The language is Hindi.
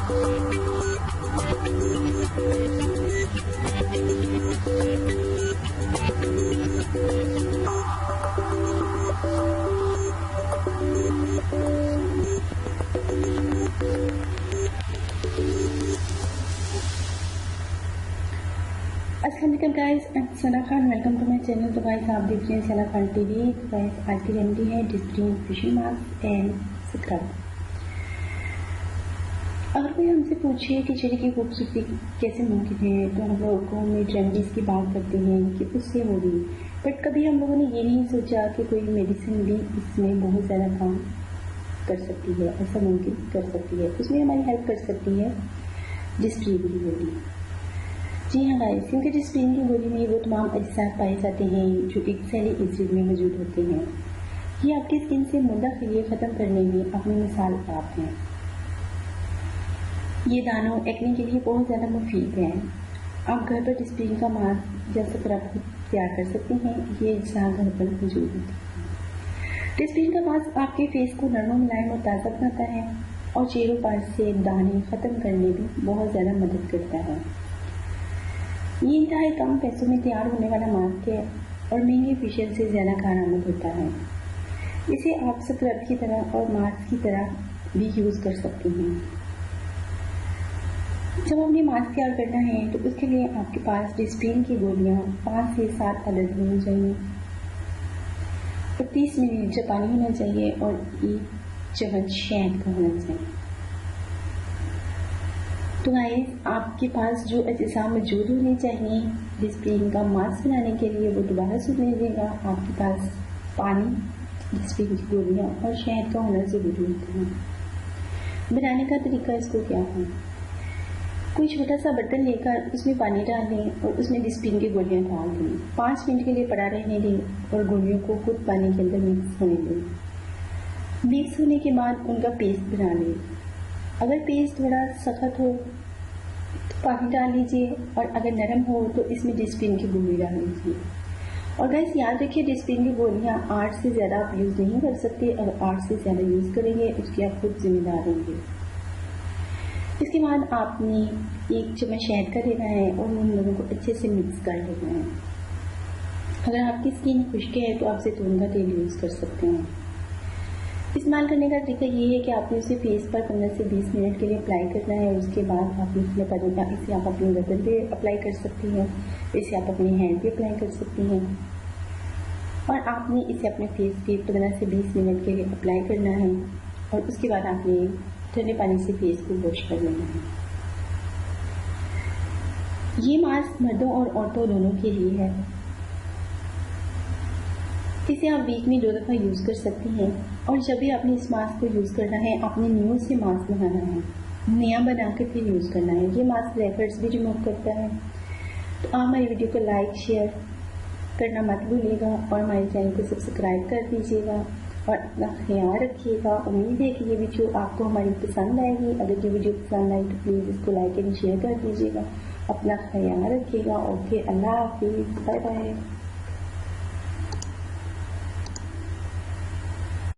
अस्सलाम वालेकुम guys, Sana Khan, welcome to my channel. तो गाइस आप देख रहे हैं सना खान टीवी। तो गाइस आज की रेमेडी है Disprin facial mask and scrub. अगर कोई हमसे पूछे कि चेहरे की खूबसूरती कैसे मुमकिन है, तो हम लोग होममेड रेमेडीज़ की बात करते हैं कि उससे होगी, बट कभी हम लोगों ने ये नहीं सोचा कि कोई मेडिसिन भी इसमें बहुत ज़्यादा काम कर सकती है, ऐसा मुमकिन कर सकती है, उसमें हमारी हेल्प कर सकती है डिस्प्रिन की गोली। जी हाँ गाइस, क्योंकि डिस्प्रिन की गोली में वो तमाम अज्जात पाए जाते हैं जो एक सैलिक एसिड में मौजूद होते हैं। ये आपकी स्किन से मुद्दा खलिए ख़त्म करने में अपनी मिसाल आप हैं। ये दानों एक्ने के लिए बहुत ज़्यादा मुफीद हैं। आप घर पर डिस्प्रिन का मास्क या स्क्रब तैयार कर सकते हैं। ये अज्जा घर पर मौजूद होते हैं। डिस्प्रिन का मास्क आपके फेस को नरम, मुलायम और ताज़ा बनाता है और चेहरों पर से दाने ख़त्म करने में बहुत ज़्यादा मदद करता है। ये इंतहाई कम पैसों में तैयार होने वाला मास्क है और महंगे फेशियल से ज़्यादा कारआमद होता है। इसे आप स्क्रब की तरह और मास्क की तरह भी यूज़ कर सकते हैं। जब आपने मास्क तैयार करना है तो उसके लिए आपके पास डिस्प्रिन की गोलियाँ 5 से 7 अदद होनी चाहिए और 30 मिलीलीटर पानी होना चाहिए और 1 चम्मच शहद का होना चाहिए। तो गाइस आपके पास जो अज्जा मौजूद होने चाहिए डिस्प्रिन का मास्क बनाने के लिए, वो दोबारा सुन लीजिएगा। आपके पास पानी, डिस्प्रिन की गोलियाँ और शहद का होना ज़रूरी होता है। बनाने का तरीका इसको क्या है, कोई छोटा सा बर्तन लेकर उसमें पानी डाल लें और उसमें डिस्प्रिन की गोलियाँ डाल दें। 5 मिनट के लिए पड़ा रहने दें और गोलियों को खुद पानी के अंदर मिक्स होने दें। मिक्स होने के बाद उनका पेस्ट बना लें। अगर पेस्ट थोड़ा सख्त हो तो पानी डाल लीजिए और अगर नरम हो तो इसमें डिस्प्रिन की गोली डाल लीजिए। और गैस याद रखिए, डिस्प्रिन की गोलियाँ 8 से ज़्यादा आप यूज़ नहीं कर सकते। अगर 8 से ज़्यादा यूज़ करेंगे उसकी आप खुद जिम्मेदार होंगे। इसके बाद आपने 1 चम्मच शहद का लेना है और उन लोगों को अच्छे से मिक्स कर लेना है। अगर आपकी स्किन खुश्क है तो आप जैतून का तेल यूज़ कर सकते हैं। इस्तेमाल करने का तरीका ये है कि आपने इसे फेस पर 15 से 20 मिनट के लिए अप्लाई करना है और उसके बाद आपने इसे आप अपनी गर्दन पे अप्लाई कर सकती हैं, इसे आप अपने हैंड पे अप्लाई कर सकती हैं और आपने इसे अपने फेस पे 15 से 20 मिनट के लिए अप्लाई करना है और उसके बाद आपने ठंडे पानी से फेस को वॉश कर लेना है। ये मास्क मर्दों और औरतों दोनों के लिए है। इसे आप वीक में 2 दफ़ा यूज़ कर सकती हैं और जब भी आपने इस मास्क को यूज़ करना है अपने न्यू से मास्क लगाना है, नया बना कर फिर यूज़ करना है। ये मास्क रैपर्स भी रिमूव करता है। तो आप हमारी वीडियो को लाइक शेयर करना मत भूलिएगा और हमारे चैनल को सब्सक्राइब कर दीजिएगा और अपना ख्याल रखिएगा। उम्मीद है कि ये वीडियो आपको हमारी पसंद आएगी। अगर ये वीडियो पसंद आई तो प्लीज़ इसको लाइक एंड शेयर कर दीजिएगा। अपना ख्याल रखिएगा। ओके, अल्लाह हाफिज़, बाय बाय।